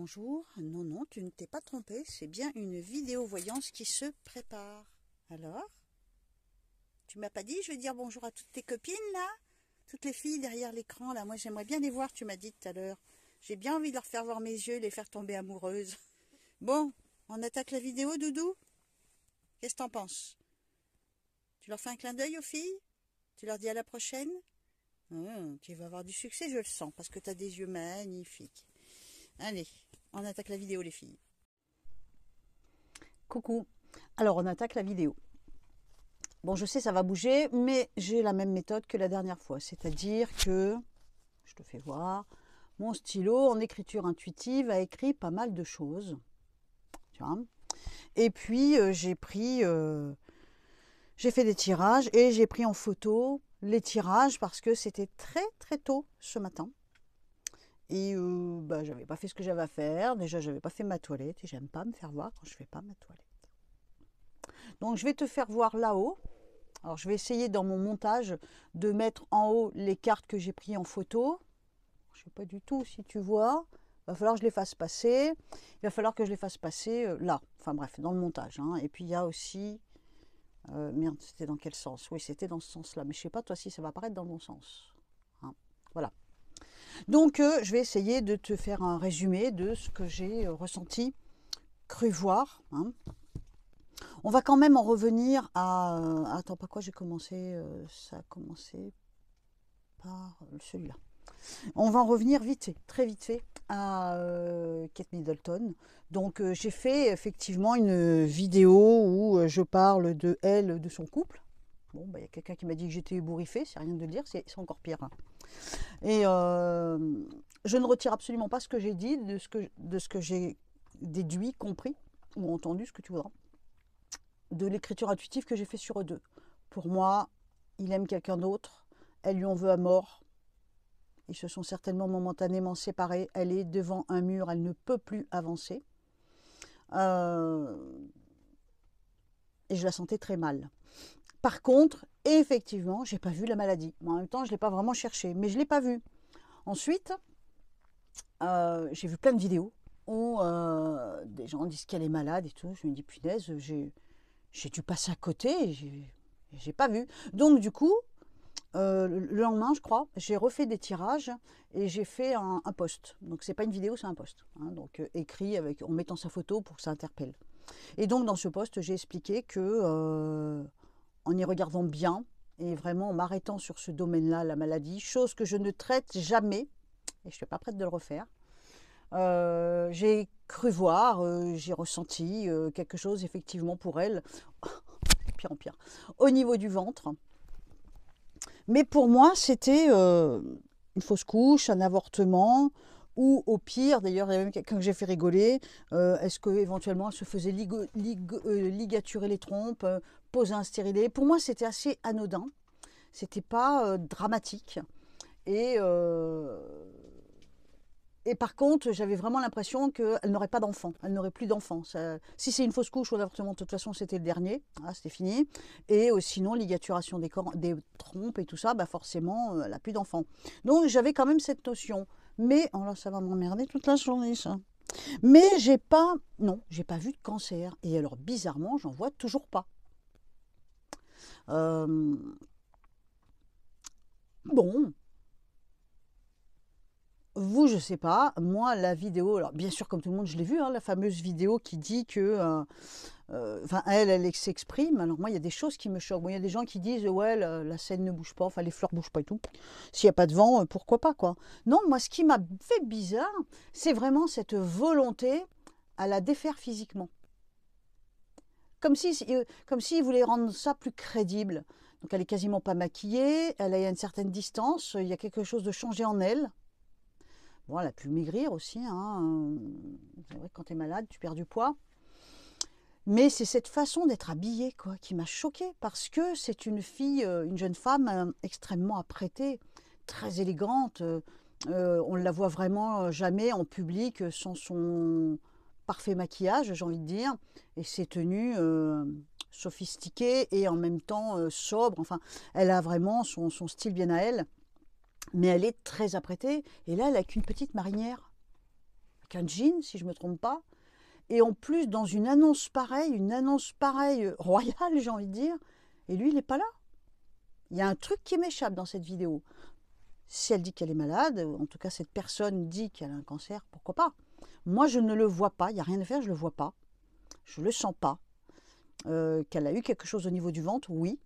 bonjour. Non, non, tu ne t'es pas trompé, c'est bien une vidéo-voyance qui se prépare. Alors? Tu m'as pas dit, je vais dire bonjour à toutes tes copines, là? Toutes les filles derrière l'écran, là. Moi, j'aimerais bien les voir, tu m'as dit tout à l'heure. J'ai bien envie de leur faire voir mes yeux, les faire tomber amoureuses. Bon, on attaque la vidéo, Doudou? Qu'est-ce que t'en penses? Tu leur fais un clin d'œil aux filles? Tu leur dis à la prochaine? Tu vas avoir du succès, je le sens, parce que tu as des yeux magnifiques. Allez, on attaque la vidéo, les filles. Coucou, alors on attaque la vidéo. Bon, je sais, ça va bouger, mais j'ai la même méthode que la dernière fois. C'est-à-dire que, je te fais voir, mon stylo en écriture intuitive a écrit pas mal de choses. Tu vois. Et puis, j'ai fait des tirages et j'ai pris en photo les tirages parce que c'était très très tôt ce matin. Et j'avais pas fait ce que j'avais à faire. Déjà, j'avais pas fait ma toilette et j'aime pas me faire voir quand je fais pas ma toilette. Donc, je vais te faire voir là-haut. Alors, je vais essayer dans mon montage de mettre en haut les cartes que j'ai prises en photo. Je ne sais pas du tout si tu vois. Il va falloir que je les fasse passer. Il va falloir que je les fasse passer là. Enfin bref, dans le montage. Hein. Et puis, il y a aussi... merde, c'était dans quel sens? Oui, c'était dans ce sens-là. Mais je ne sais pas, toi, si ça va apparaître dans mon sens. Hein. Voilà. Donc, je vais essayer de te faire un résumé de ce que j'ai ressenti, cru voir. Hein. On va quand même en revenir à... attends, par quoi j'ai commencé? Ça a commencé par celui-là. On va en revenir vite fait, très vite fait, à Kate Middleton. Donc, j'ai fait effectivement une vidéo où je parle de elle, de son couple. Bon, il y a quelqu'un qui m'a dit que j'étais ébouriffée, c'est rien de le dire, c'est encore pire. Hein. Et je ne retire absolument pas ce que j'ai dit, de ce que j'ai déduit, compris, ou entendu, ce que tu voudras, de l'écriture intuitive que j'ai fait sur eux deux. Pour moi, il aime quelqu'un d'autre, elle lui en veut à mort. Ils se sont certainement momentanément séparés. Elle est devant un mur, elle ne peut plus avancer. Et je la sentais très mal. Par contre, effectivement, je n'ai pas vu la maladie. En même temps, je ne l'ai pas vraiment cherché, mais je ne l'ai pas vue. Ensuite, j'ai vu plein de vidéos où des gens disent qu'elle est malade et tout. Je me dis, punaise, j'ai dû passer à côté et j'ai pas vu. Donc, du coup, le lendemain, je crois, j'ai refait des tirages et j'ai fait un post. Donc, c'est pas une vidéo, c'est un post. Hein, donc, écrit en mettant sa photo pour que ça interpelle. Et donc, dans ce post, j'ai expliqué que, en y regardant bien et vraiment en m'arrêtant sur ce domaine-là, la maladie, chose que je ne traite jamais, et je ne suis pas prête de le refaire, j'ai cru voir, j'ai ressenti quelque chose effectivement pour elle, pire en pire, au niveau du ventre. Mais pour moi, c'était une fausse couche, un avortement, ou au pire, d'ailleurs, il y a même quelqu'un que j'ai fait rigoler, est-ce qu'éventuellement elle se faisait ligaturer les trompes, poser un stérilet. Pour moi, c'était assez anodin, c'était pas dramatique. Et par contre, j'avais vraiment l'impression qu'elle n'aurait pas d'enfant, elle n'aurait plus d'enfant. Si c'est une fausse couche ou un avortement, de toute façon, c'était le dernier, ah, c'était fini. Et sinon, ligaturation des trompes et tout ça, forcément, elle n'a plus d'enfant. Donc, j'avais quand même cette notion. Mais, oh là, ça va m'emmerder toute la journée, ça. Mais j'ai pas vu de cancer. Et alors, bizarrement, j'en vois toujours pas. Bon... Vous, je sais pas. Moi, la vidéo, alors bien sûr, comme tout le monde, je l'ai vue, hein, la fameuse vidéo qui dit que, elle s'exprime. Alors moi, il y a des choses qui me choquent. Bon, il y a des gens qui disent, ouais, la scène ne bouge pas, enfin, les fleurs bougent pas et tout. S'il n'y a pas de vent, pourquoi pas, quoi. Non, moi, ce qui m'a fait bizarre, c'est vraiment cette volonté à la défaire physiquement. Comme s'il voulait rendre ça plus crédible. Donc, elle est quasiment pas maquillée, elle a une certaine distance, il y a quelque chose de changé en elle. Bon, elle a pu maigrir aussi. Hein. C'est vrai que quand tu es malade, tu perds du poids. Mais c'est cette façon d'être habillée quoi, qui m'a choquée. Parce que c'est une fille, une jeune femme extrêmement apprêtée, très élégante. On ne la voit vraiment jamais en public sans son parfait maquillage, j'ai envie de dire. Et ses tenues sophistiquées et en même temps sobres. Enfin, elle a vraiment son style bien à elle. Mais elle est très apprêtée. Et là, elle n'a qu'une petite marinière. qu'un jean, si je ne me trompe pas. Et en plus, dans une annonce pareille royale, j'ai envie de dire, et lui, il n'est pas là. Il y a un truc qui m'échappe dans cette vidéo. Si elle dit qu'elle est malade, en tout cas cette personne dit qu'elle a un cancer, pourquoi pas? Moi, je ne le vois pas, il n'y a rien à faire, je ne le vois pas. Je ne le sens pas. Qu'elle a eu quelque chose au niveau du ventre, oui.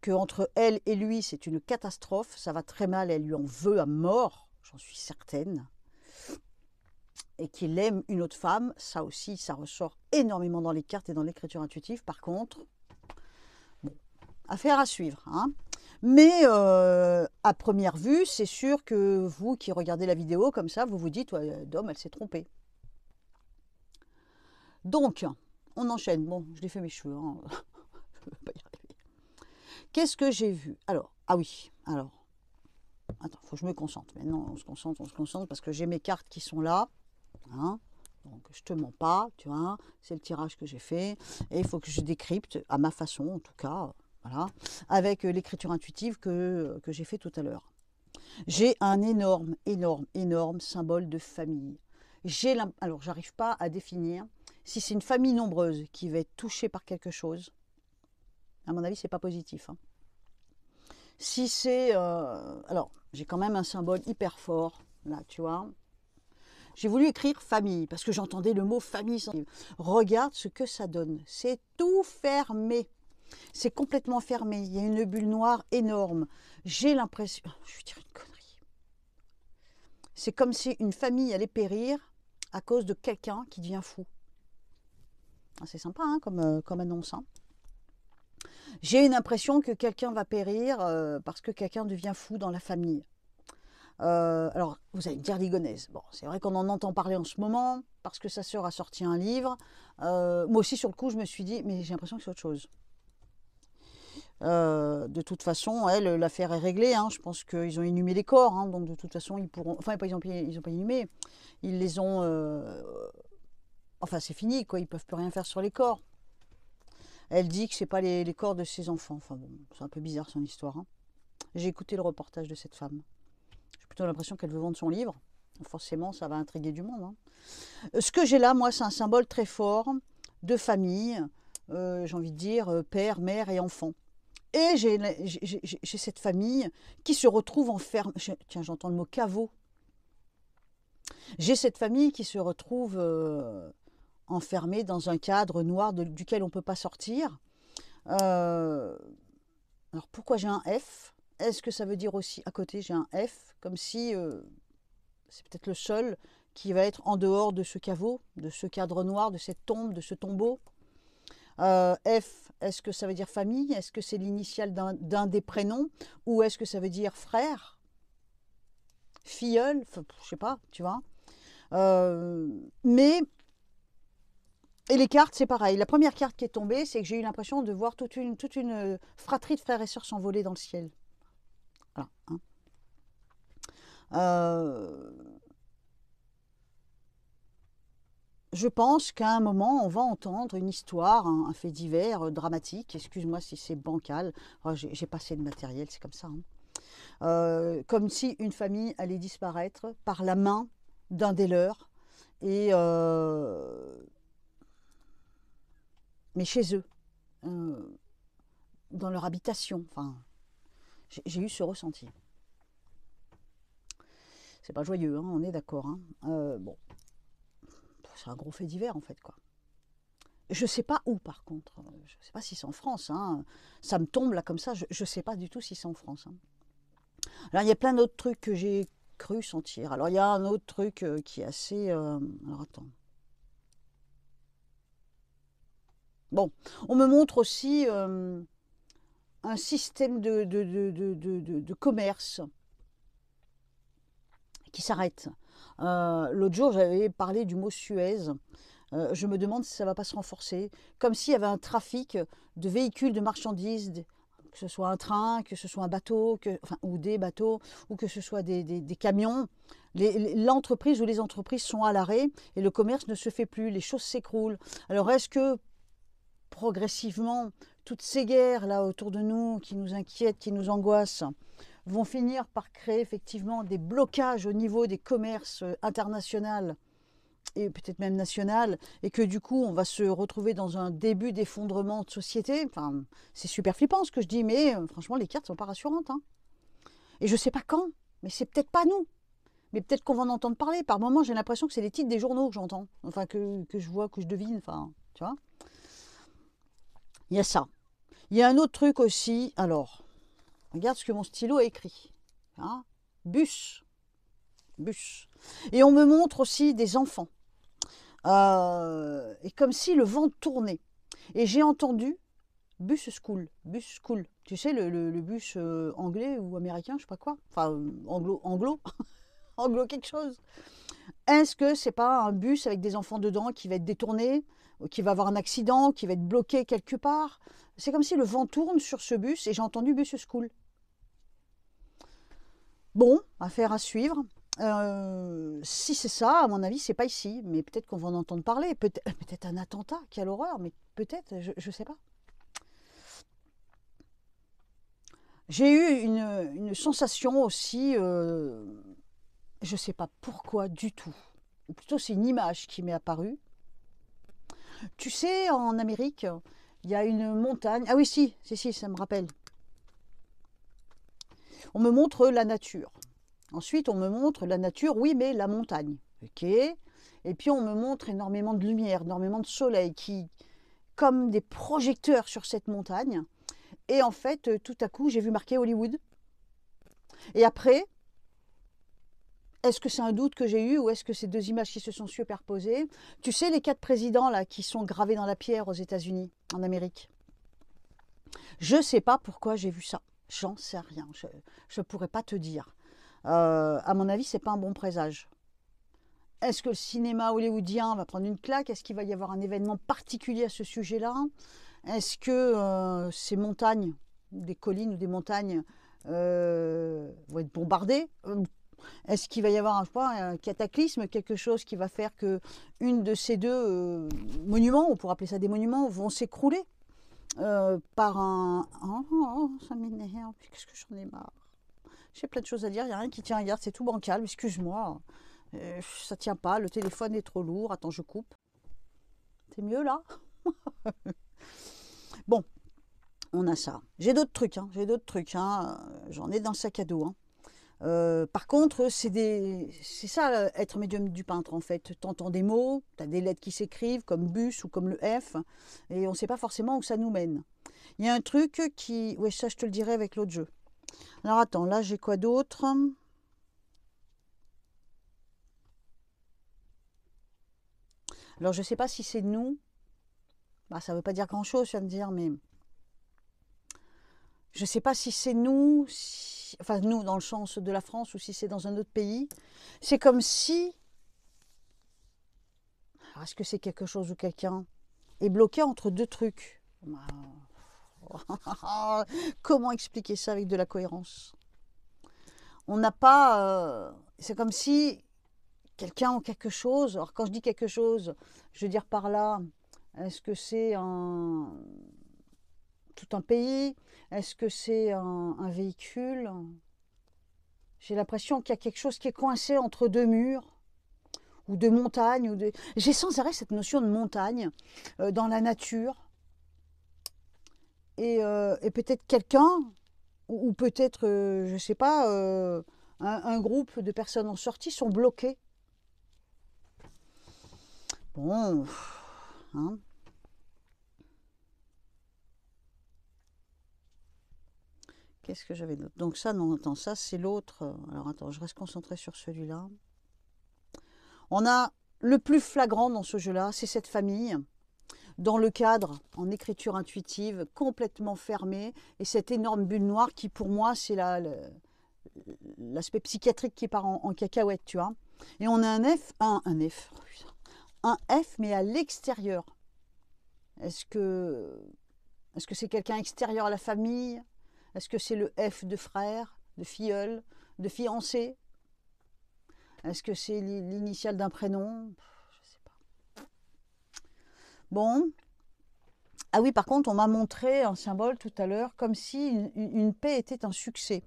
Qu'entre elle et lui, c'est une catastrophe, ça va très mal, elle lui en veut à mort, j'en suis certaine. Et qu'il aime une autre femme, ça aussi, ça ressort énormément dans les cartes et dans l'écriture intuitive. Par contre, bon, affaire à suivre, hein. Mais à première vue, c'est sûr que vous qui regardez la vidéo comme ça, vous vous dites, ouais, Dom, elle s'est trompée. Donc, on enchaîne. Bon, je l'ai fait mes cheveux, hein. Je ne vais pas y arriver. Qu'est-ce que j'ai vu? Alors, ah oui, alors, attends, il faut que je me concentre. Maintenant, on se concentre, parce que j'ai mes cartes qui sont là. Hein, donc, je te mens pas, tu vois, c'est le tirage que j'ai fait. Et il faut que je décrypte, à ma façon, en tout cas, voilà, avec l'écriture intuitive que j'ai fait tout à l'heure. J'ai un énorme symbole de famille. Alors, j'arrive pas à définir si c'est une famille nombreuse qui va être touchée par quelque chose. À mon avis, c'est pas positif. Hein. Si c'est... alors, j'ai quand même un symbole hyper fort, là, tu vois. J'ai voulu écrire famille, parce que j'entendais le mot famille. Regarde ce que ça donne. C'est tout fermé. C'est complètement fermé. Il y a une bulle noire énorme. J'ai l'impression... Je vais dire une connerie. C'est comme si une famille allait périr à cause de quelqu'un qui devient fou. C'est sympa hein, comme annonce. Hein. J'ai une impression que quelqu'un va périr parce que quelqu'un devient fou dans la famille. Alors, vous allez me dire Ligonnaise. Bon, c'est vrai qu'on en entend parler en ce moment, parce que sa sœur a sorti un livre. Moi aussi, sur le coup, je me suis dit, mais j'ai l'impression que c'est autre chose. De toute façon, elle, l'affaire est réglée. Hein. Je pense qu'ils ont inhumé les corps, hein, donc de toute façon, ils pourront... Enfin, ils n'ont pas inhumé. Ils les ont... Enfin, c'est fini, quoi. Ils ne peuvent plus rien faire sur les corps. Elle dit que ce n'est pas les corps de ses enfants. Enfin, bon, c'est un peu bizarre, son histoire. Hein. J'ai écouté le reportage de cette femme. J'ai plutôt l'impression qu'elle veut vendre son livre. Forcément, ça va intriguer du monde. Hein. Ce que j'ai là, moi, c'est un symbole très fort de famille. J'ai envie de dire père, mère et enfant. Et j'ai cette famille qui se retrouve enfermée. Tiens, j'entends le mot caveau. J'ai cette famille qui se retrouve enfermée dans un cadre noir duquel on ne peut pas sortir. Alors, pourquoi j'ai un F? Est-ce que ça veut dire aussi, à côté, j'ai un F, comme si c'est peut-être le seul qui va être en dehors de ce caveau, de ce cadre noir, de cette tombe, de ce tombeau. F, est-ce que ça veut dire famille? Est-ce que c'est l'initiale d'un des prénoms? Ou est-ce que ça veut dire frère? Filleul? Enfin, je sais pas, tu vois. Mais, et les cartes, c'est pareil. La première carte qui est tombée, c'est que j'ai eu l'impression de voir toute une fratrie de frères et sœurs s'envoler dans le ciel. Voilà. Hein. Je pense qu'à un moment, on va entendre une histoire, un fait divers dramatique. Excuse-moi si c'est bancal. Oh, j'ai pas assez de matériel, c'est comme ça. Hein. Comme si une famille allait disparaître par la main d'un des leurs. Et mais chez eux, dans leur habitation. Enfin, j'ai eu ce ressenti. C'est pas joyeux, hein, on est d'accord. Hein. Bon. C'est un gros fait divers en fait quoi. Je sais pas où par contre, je sais pas si c'est en France, hein. Ça me tombe là comme ça, je sais pas du tout si c'est en France. Hein. Alors il y a plein d'autres trucs que j'ai cru sentir. Alors il y a un autre truc qui est assez... Alors attends. Bon, on me montre aussi un système de commerce qui s'arrête. L'autre jour, j'avais parlé du mot Suez. Je me demande si ça ne va pas se renforcer. Comme s'il y avait un trafic de véhicules, de marchandises, que ce soit un train, que ce soit un bateau, ou des bateaux, ou que ce soit des camions. L'entreprise ou les entreprises sont à l'arrêt et le commerce ne se fait plus, les choses s'écroulent. Alors est-ce que progressivement, toutes ces guerres là autour de nous qui nous inquiètent, qui nous angoissent, vont finir par créer effectivement des blocages au niveau des commerces internationaux et peut-être même national, et que du coup on va se retrouver dans un début d'effondrement de société. Enfin, c'est super flippant ce que je dis, mais franchement les cartes sont pas rassurantes. Hein. Et je sais pas quand, mais c'est peut-être pas nous. Mais peut-être qu'on va en entendre parler. Par moments, j'ai l'impression que c'est les titres des journaux que j'entends. Enfin, que je vois, que je devine. Enfin, tu vois. Il y a ça. Il y a un autre truc aussi. Alors, regarde ce que mon stylo a écrit. Hein, bus. Bus. Et on me montre aussi des enfants. Et comme si le vent tournait. Et j'ai entendu bus school. Bus school. Tu sais, le bus anglais ou américain, je sais pas quoi. Enfin, anglo. Anglo quelque chose. Est-ce que c'est pas un bus avec des enfants dedans qui va être détourné, qui va avoir un accident, qui va être bloqué quelque part? C'est comme si le vent tourne sur ce bus et j'ai entendu bus school. Bon, affaire à suivre. Si c'est ça, à mon avis, c'est pas ici, mais peut-être qu'on va en entendre parler. Peut-être un attentat, quelle horreur, mais peut-être, je sais pas. J'ai eu une sensation aussi, je sais pas pourquoi du tout. Ou plutôt, c'est une image qui m'est apparue. Tu sais, en Amérique, il y a une montagne. Ah oui, si, ça me rappelle. On me montre la nature. Ensuite, on me montre la nature, oui, mais la montagne. Ok. Et puis, on me montre énormément de lumière, énormément de soleil, qui, comme des projecteurs sur cette montagne. Et en fait, tout à coup, j'ai vu marqué Hollywood. Et après, est-ce que c'est un doute que j'ai eu ou est-ce que c'est deux images qui se sont superposées? Tu sais, les 4 présidents là qui sont gravés dans la pierre aux États-Unis, en Amérique. Je ne sais pas pourquoi j'ai vu ça. J'en sais rien. Je ne pourrais pas te dire. À mon avis, c'est pas un bon présage. Est-ce que le cinéma hollywoodien va prendre une claque? Est-ce qu'il va y avoir un événement particulier à ce sujet-là? Est-ce que ces montagnes, des collines ou des montagnes, vont être bombardées? Est-ce qu'il va y avoir un cataclysme, quelque chose qui va faire que une de ces deux monuments, on pourrait appeler ça des monuments, vont s'écrouler par un... Oh, ça m'énerve, qu'est-ce que j'en ai marre. J'ai plein de choses à dire, il n'y a rien qui tient, regarde, c'est tout bancal, excuse-moi. Ça tient pas, le téléphone est trop lourd, attends, je coupe. C'est mieux là? Bon, on a ça. J'ai d'autres trucs, j'en ai dans le sac à dos. Par contre, c'est ça être médium du peintre en fait. Tu entends des mots, tu as des lettres qui s'écrivent comme bus ou comme le F, et on ne sait pas forcément où ça nous mène. Il y a un truc qui... Oui, ça je te le dirai avec l'autre jeu. Alors attends, là j'ai quoi d'autre? Alors je ne sais pas si c'est nous. Bah, ça ne veut pas dire grand-chose, tu vas me dire, mais... Je ne sais pas si c'est nous, enfin nous dans le sens de la France, ou si c'est dans un autre pays. C'est comme si... Est-ce que c'est quelque chose ou quelqu'un est bloqué entre deux trucs? Comment expliquer ça avec de la cohérence? On n'a pas... c'est comme si quelqu'un ou quelque chose... Alors quand je dis quelque chose, je veux dire par là, est-ce que c'est tout un pays? Est-ce que c'est un véhicule? J'ai l'impression qu'il y a quelque chose qui est coincé entre deux murs, ou de montagnes. J'ai sans arrêt cette notion de montagne dans la nature. Et peut-être quelqu'un, ou peut-être, je ne sais pas, un groupe de personnes en sortie sont bloqués. Bon, hein. Qu'est-ce que j'avais d'autre? Donc ça, non, attends, ça c'est l'autre. Alors attends, je reste concentrée sur celui-là. On a le plus flagrant dans ce jeu-là, c'est cette famille, dans le cadre, en écriture intuitive, complètement fermée, et cette énorme bulle noire qui, pour moi, c'est l'aspect psychiatrique qui part en cacahuète, tu vois. Et on a un F, mais à l'extérieur. Est-ce que c'est quelqu'un extérieur à la famille? Est-ce que c'est le F de frère, de filleul, de fiancé? Est-ce que c'est l'initiale d'un prénom? Je ne sais pas. Bon. Ah oui, par contre, on m'a montré un symbole tout à l'heure, comme si une paix était un succès.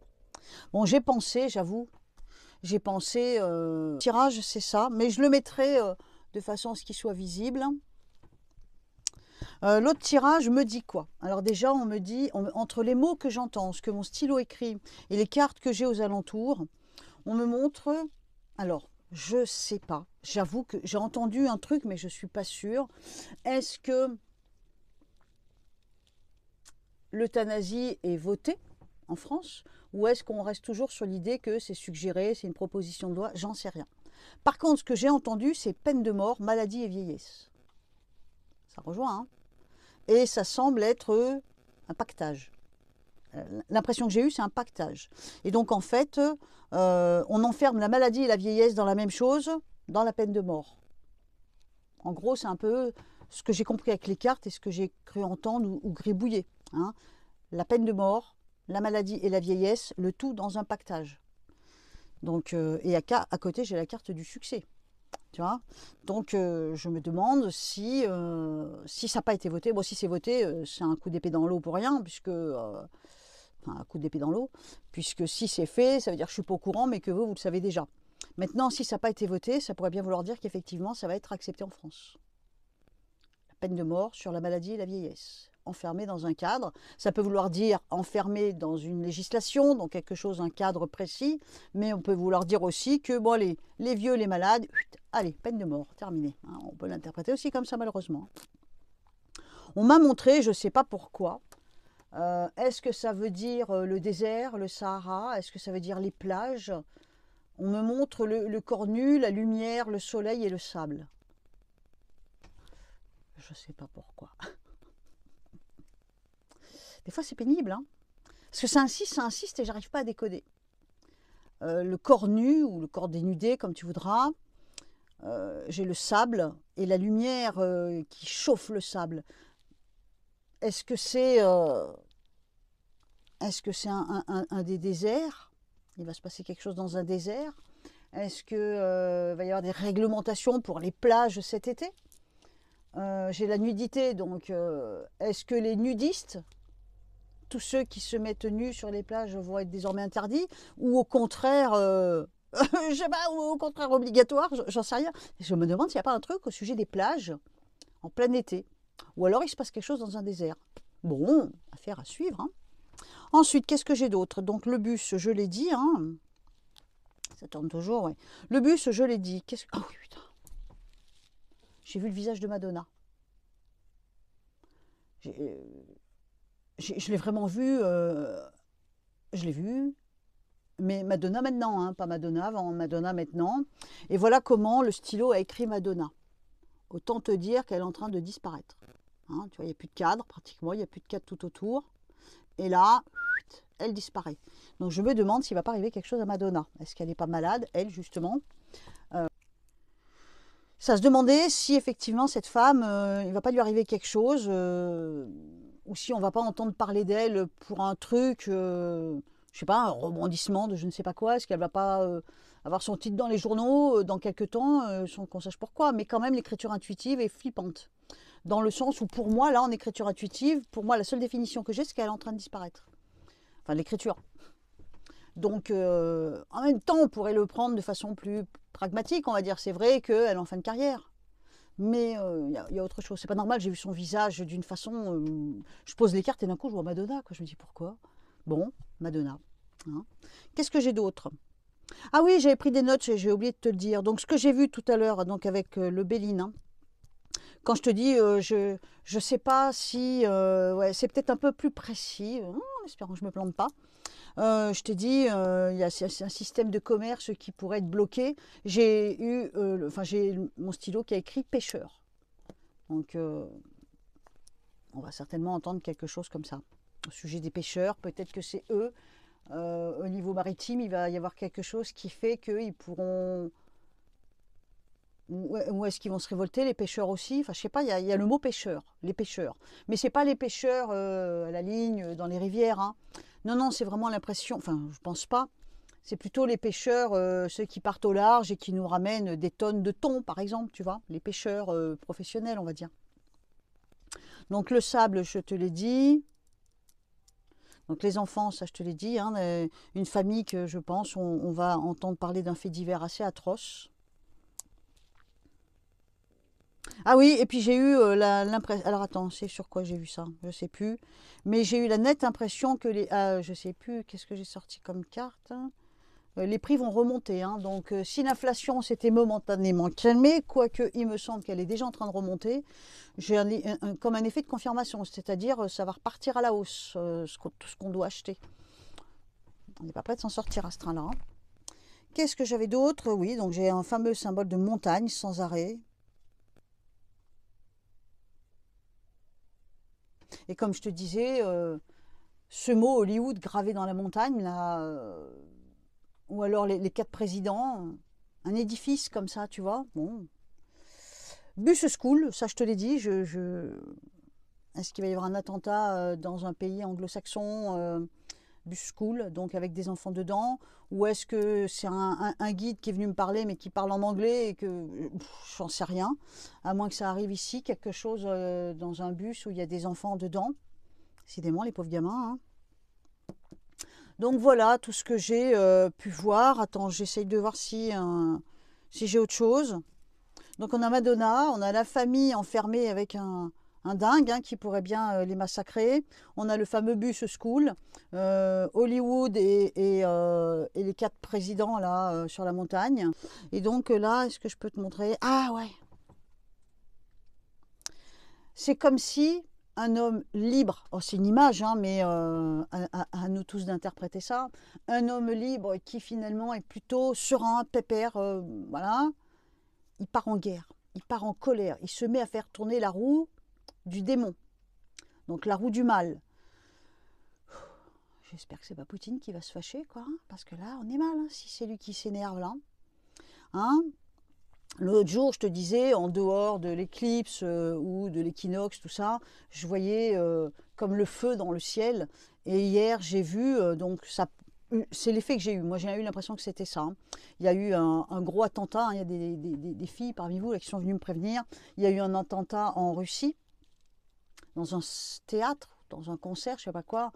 Bon, j'ai pensé, j'avoue, j'ai pensé, tirage, c'est ça, mais je le mettrai de façon à ce qu'il soit visible. L'autre tirage me dit quoi? Alors déjà, on me dit, entre les mots que j'entends, ce que mon stylo écrit et les cartes que j'ai aux alentours, on me montre, alors, je sais pas, j'avoue que j'ai entendu un truc, mais je suis pas sûre. Est-ce que l'euthanasie est votée en France, ou est-ce qu'on reste toujours sur l'idée que c'est suggéré, c'est une proposition de loi? J'en sais rien. Par contre, ce que j'ai entendu, c'est peine de mort, maladie et vieillesse. Ça rejoint, hein? Et ça semble être un pactage. L'impression que j'ai eue, c'est un pactage. Et donc, en fait, on enferme la maladie et la vieillesse dans la même chose, dans la peine de mort. En gros, c'est un peu ce que j'ai compris avec les cartes et ce que j'ai cru entendre ou gribouiller. Hein. La peine de mort, la maladie et la vieillesse, le tout dans un pactage. Donc, et à côté, j'ai la carte du succès. Tu vois, donc je me demande si ça n'a pas été voté. Bon, si c'est voté, c'est un coup d'épée dans l'eau pour rien, puisque enfin, un coup d'épée dans l'eau, puisque si c'est fait, ça veut dire que je ne suis pas au courant, mais que vous le savez déjà. Maintenant, si ça n'a pas été voté, ça pourrait bien vouloir dire qu'effectivement, ça va être accepté en France. La peine de mort sur la maladie et la vieillesse. Enfermé dans un cadre. Ça peut vouloir dire enfermé dans une législation, dans quelque chose, un cadre précis, mais on peut vouloir dire aussi que bon, les vieux, les malades, allez, peine de mort, terminé. Hein, on peut l'interpréter aussi comme ça, malheureusement. On m'a montré, je ne sais pas pourquoi, est-ce que ça veut dire le désert, le Sahara? Est-ce que ça veut dire les plages? On me montre le corps nu, la lumière, le soleil et le sable. Je ne sais pas pourquoi. Des fois, c'est pénible, hein, parce que ça insiste et j'arrive pas à décoder. Le corps nu ou le corps dénudé, comme tu voudras, j'ai le sable et la lumière qui chauffe le sable. Est-ce que c'est un des déserts? Il va se passer quelque chose dans un désert? Est-ce qu'il va y avoir des réglementations pour les plages cet été? J'ai la nudité, donc est-ce que les nudistes, tous ceux qui se mettent nus sur les plages vont être désormais interdits, ou au contraire, je sais pas, ou au contraire obligatoire, j'en sais rien. Je me demande s'il n'y a pas un truc au sujet des plages en plein été, ou alors il se passe quelque chose dans un désert. Bon, affaire à suivre. Hein. Ensuite, qu'est-ce que j'ai d'autre? Donc le bus, je l'ai dit, hein. Ça tourne toujours, ouais. Le bus, je l'ai dit. Oh oui, putain. J'ai vu le visage de Madonna. Je l'ai vraiment vu, je l'ai vu, mais Madonna maintenant, hein, pas Madonna avant, Madonna maintenant. Et voilà comment le stylo a écrit Madonna. Autant te dire qu'elle est en train de disparaître. Hein, tu vois, il n'y a plus de cadre pratiquement, il n'y a plus de cadre tout autour. Et là, elle disparaît. Donc je me demande s'il ne va pas arriver quelque chose à Madonna. Est-ce qu'elle n'est pas malade, elle justement? Ça se demandait si effectivement cette femme, il ne va pas lui arriver quelque chose, ou si on ne va pas entendre parler d'elle pour un truc, je ne sais pas, un rebondissement de je ne sais pas quoi. Est-ce qu'elle ne va pas avoir son titre dans les journaux dans quelques temps, sans qu'on sache pourquoi. Mais quand même, l'écriture intuitive est flippante. Dans le sens où pour moi, là, en écriture intuitive, pour moi, la seule définition que j'ai, c'est qu'elle est en train de disparaître. Enfin, l'écriture. Donc, en même temps, on pourrait le prendre de façon plus pragmatique, on va dire. C'est vrai qu'elle est en fin de carrière. Mais y a autre chose. C'est pas normal, j'ai vu son visage d'une façon... je pose les cartes et d'un coup, je vois Madonna. Quoi. Je me dis, pourquoi? Bon, Madonna. Hein. Qu'est-ce que j'ai d'autre? Ah oui, j'avais pris des notes, j'ai oublié de te le dire. Donc, ce que j'ai vu tout à l'heure donc avec le Béline, hein, quand je te dis, je ne sais pas si... ouais, c'est peut-être un peu plus précis, en espérant que je ne me plante pas. Je t'ai dit, il y a un système de commerce qui pourrait être bloqué. J'ai eu, j'ai mon stylo qui a écrit pêcheur. Donc, on va certainement entendre quelque chose comme ça. Au sujet des pêcheurs, peut-être que c'est eux. Au niveau maritime, il va y avoir quelque chose qui fait qu'ils pourront... Ou est-ce qu'ils vont se révolter, les pêcheurs aussi? Enfin, je sais pas, il y a le mot pêcheur, les pêcheurs. Mais c'est pas les pêcheurs à la ligne, dans les rivières. Hein. Non, non, c'est vraiment l'impression, enfin, je pense pas. C'est plutôt les pêcheurs, ceux qui partent au large et qui nous ramènent des tonnes de thon, par exemple, tu vois. Les pêcheurs professionnels, on va dire. Donc le sable, je te l'ai dit. Donc les enfants, ça je te l'ai dit, hein, une famille que je pense, on va entendre parler d'un fait divers assez atroce. Ah oui, et puis j'ai eu l'impression... Alors attends, c'est sur quoi j'ai vu ça? Je sais plus. Mais j'ai eu la nette impression que les... je sais plus, qu'est-ce que j'ai sorti comme carte? Les prix vont remonter. Hein. Donc si l'inflation s'était momentanément calmée, quoique il me semble qu'elle est déjà en train de remonter, j'ai comme un effet de confirmation. C'est-à-dire ça va repartir à la hausse, tout ce qu'on doit acheter. On n'est pas prêt de s'en sortir à ce train-là. Hein. Qu'est-ce que j'avais d'autre? Oui, donc j'ai un fameux symbole de montagne sans arrêt. Et comme je te disais, ce mot Hollywood gravé dans la montagne, là, ou alors les 4 présidents, un édifice comme ça, tu vois. Bon. Bus School, ça je te l'ai dit. Est-ce qu'il va y avoir un attentat dans un pays anglo-saxon, Bus School, donc avec des enfants dedans? Ou est-ce que c'est un guide qui est venu me parler, mais qui parle en anglais et que j'en sais rien, à moins que ça arrive ici, quelque chose dans un bus où il y a des enfants dedans. Décidément, les pauvres gamins. Hein. Donc voilà tout ce que j'ai pu voir. Attends, j'essaye de voir si j'ai autre chose. Donc on a Madonna, on a la famille enfermée avec un dingue hein, qui pourrait bien les massacrer. On a le fameux bus school, Hollywood et les 4 présidents là sur la montagne. Et donc là, est-ce que je peux te montrer? Ah ouais. C'est comme si un homme libre, oh, c'est une image, hein, mais à nous tous d'interpréter ça, un homme libre qui finalement est plutôt serein, pépère, voilà, il part en guerre, il part en colère, il se met à faire tourner la roue du démon, donc la roue du mal. J'espère que c'est pas Poutine qui va se fâcher, quoi, hein, parce que là, on est mal, hein, si c'est lui qui s'énerve, là. Hein. L'autre jour, je te disais, en dehors de l'éclipse ou de l'équinoxe, tout ça, je voyais comme le feu dans le ciel. Et hier, j'ai vu, donc ça, c'est l'effet que j'ai eu. Moi, j'ai eu l'impression que c'était ça. Hein. Il y a eu un gros attentat. Hein. Il y a des filles parmi vous là, qui sont venues me prévenir. Il y a eu un attentat en Russie, dans un théâtre, dans un concert, je sais pas quoi.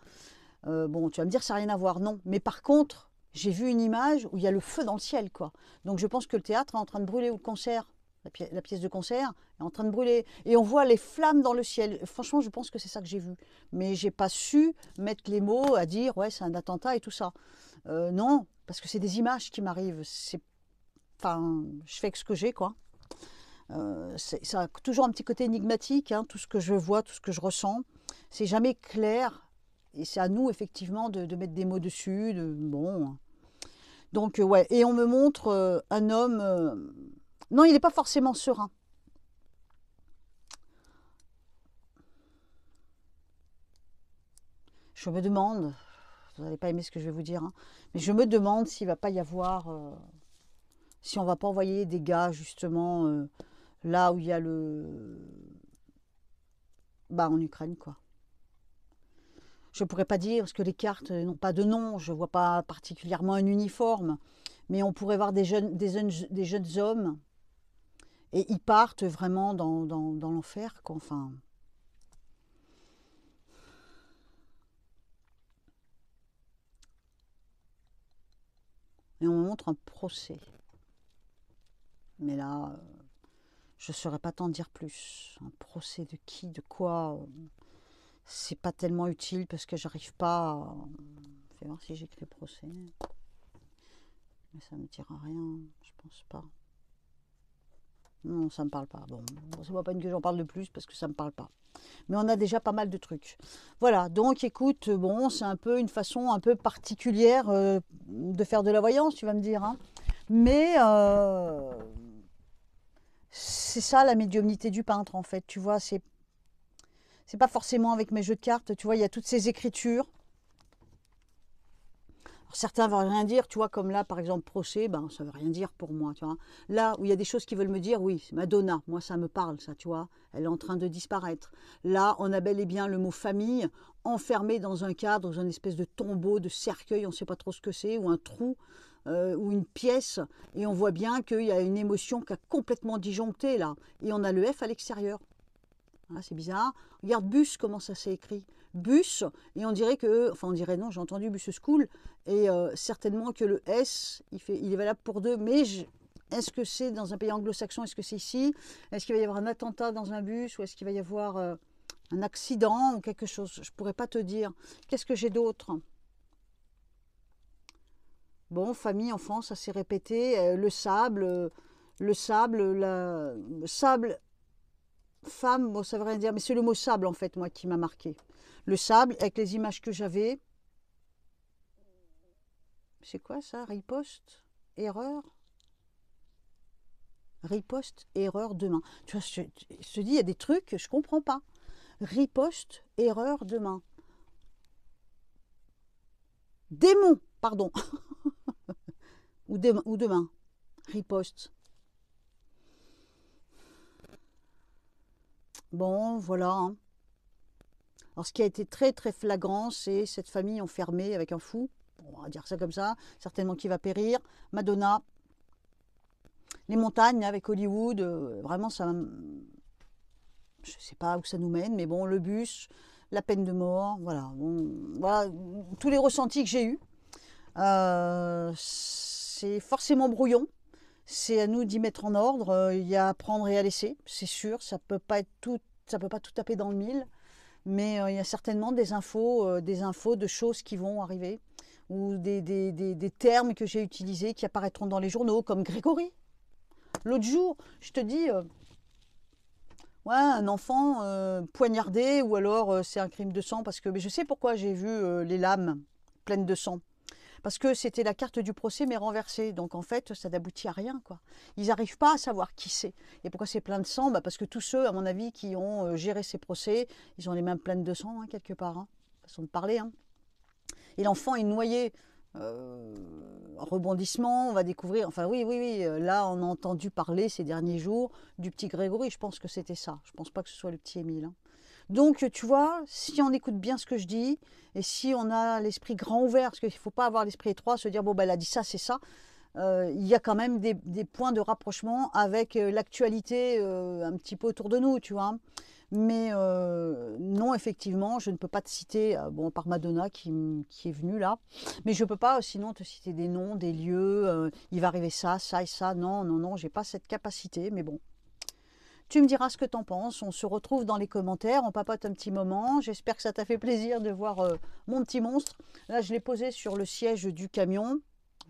Bon, tu vas me dire, ça n'a rien à voir. Non. Mais par contre, j'ai vu une image où il y a le feu dans le ciel, quoi. Donc je pense que le théâtre est en train de brûler, ou le concert, la pièce de concert est en train de brûler. Et on voit les flammes dans le ciel. Franchement, je pense que c'est ça que j'ai vu. Mais j'ai pas su mettre les mots à dire, ouais, c'est un attentat et tout ça. Non, parce que c'est des images qui m'arrivent. Enfin, je fais que ce que j'ai, quoi. Ça a toujours un petit côté énigmatique, hein, tout ce que je vois, tout ce que je ressens. C'est jamais clair. Et c'est à nous, effectivement, de mettre des mots dessus. Bon. Donc, ouais. Et on me montre un homme... Non, il n'est pas forcément serein. Je me demande... Vous n'allez pas aimer ce que je vais vous dire. Hein, mais je me demande s'il ne va pas y avoir... si on ne va pas envoyer des gars, justement, là où il y a le... Bah, en Ukraine, quoi. Je ne pourrais pas dire, parce que les cartes n'ont pas de nom, je ne vois pas particulièrement un uniforme, mais on pourrait voir des jeunes hommes, et ils partent vraiment dans l'enfer, quoi. Enfin... Et on me montre un procès. Mais là, je ne saurais pas t'en dire plus. Un procès de qui, de quoi c'est pas tellement utile parce que j'arrive pas à... Fais voir si j'écris procès. Mais ça me dira rien, je pense pas. Non, ça me parle pas. Bon, ça ne vaut pas une que j'en parle de plus parce que ça me parle pas. Mais on a déjà pas mal de trucs. Voilà, donc écoute, bon, c'est un peu une façon un peu particulière de faire de la voyance, tu vas me dire. Hein. Mais c'est ça la médiumnité du peintre en fait, tu vois, c'est pas forcément avec mes jeux de cartes, tu vois, il y a toutes ces écritures. Alors, certains ne veulent rien dire, tu vois, comme là, par exemple, procès, ben, ça ne veut rien dire pour moi, tu vois. Là où il y a des choses qui veulent me dire, oui, Madonna, moi ça me parle, ça, tu vois, elle est en train de disparaître. Là, on a bel et bien le mot famille, enfermé dans un cadre, dans une espèce de tombeau, de cercueil, on ne sait pas trop ce que c'est, ou un trou, ou une pièce, et on voit bien qu'il y a une émotion qui a complètement disjoncté, là. Et on a le F à l'extérieur. Ah, c'est bizarre. Regarde bus, comment ça s'est écrit. Bus, et on dirait que, enfin on dirait non, j'ai entendu bus school, et certainement que le S, il est valable pour deux, mais est-ce que c'est dans un pays anglo-saxon, est-ce que c'est ici? Est-ce qu'il va y avoir un attentat dans un bus, ou est-ce qu'il va y avoir un accident, ou quelque chose? Je ne pourrais pas te dire. Qu'est-ce que j'ai d'autre? Bon, famille, enfance, ça s'est répété. Le sable, le sable, femme, bon, ça veut rien dire, mais c'est le mot sable en fait, moi, qui m'a marqué. Le sable, avec les images que j'avais. C'est quoi ça? Riposte? Erreur? Riposte, erreur, demain. Tu vois, je te dis, il y a des trucs que je comprends pas. Riposte, erreur, demain. Démon, pardon. ou demain. Riposte. Bon, voilà. Hein. Alors, ce qui a été très, très flagrant, c'est cette famille enfermée avec un fou. On va dire ça comme ça. Certainement qui va périr. Madonna. Les montagnes avec Hollywood. Vraiment, ça... Je ne sais pas où ça nous mène, mais bon, le bus, la peine de mort, voilà. Bon, voilà tous les ressentis que j'ai eus. C'est forcément brouillon. C'est à nous d'y mettre en ordre. Il y a à prendre et à laisser, c'est sûr. Ça peut pas être tout, ça peut pas tout taper dans le mille. Mais il y a certainement des infos de choses qui vont arriver. Ou des termes que j'ai utilisés qui apparaîtront dans les journaux, comme Grégory. L'autre jour, je te dis... ouais, un enfant poignardé, ou alors c'est un crime de sang, parce que mais je sais pourquoi j'ai vu les lames pleines de sang. Parce que c'était la carte du procès, mais renversée. Donc en fait, ça n'aboutit à rien, quoi. Ils n'arrivent pas à savoir qui c'est. Et pourquoi c'est plein de sang? Parce que tous ceux, à mon avis, qui ont géré ces procès, ils ont les mains pleines de sang, hein, quelque part. Hein. Façon de parler. Hein. Et l'enfant est noyé. Rebondissement, on va découvrir, enfin oui, là on a entendu parler ces derniers jours du petit Grégory, je pense que c'était ça, je pense pas que ce soit le petit Émile. Hein. Donc tu vois, si on écoute bien ce que je dis, et si on a l'esprit grand ouvert, parce qu'il ne faut pas avoir l'esprit étroit, se dire bon ben elle a dit ça, c'est ça, il y a quand même des points de rapprochement avec l'actualité un petit peu autour de nous, tu vois. Mais non, effectivement, je ne peux pas te citer, bon, par Madonna qui est venue là, mais je ne peux pas sinon te citer des noms, des lieux, il va arriver ça, ça et ça. Non, non, non, j'ai pas cette capacité, mais bon. Tu me diras ce que tu en penses, on se retrouve dans les commentaires, on papote un petit moment. J'espère que ça t'a fait plaisir de voir mon petit monstre. Là, je l'ai posé sur le siège du camion,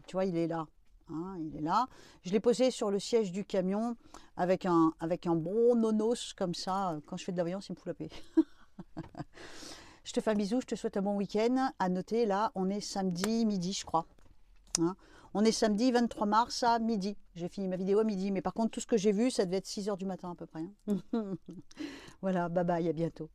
tu vois, il est là. Hein, il est là. Je l'ai posé sur le siège du camion avec un bon nonos comme ça. Quand je fais de la voyance, il me fout la paix. Je te fais un bisou, je te souhaite un bon week-end. À noter, là, on est samedi midi, je crois. Hein, on est samedi 23 mars à midi. J'ai fini ma vidéo à midi. Mais par contre, tout ce que j'ai vu, ça devait être 6 h du matin à peu près. Hein. Voilà, bye bye, à bientôt.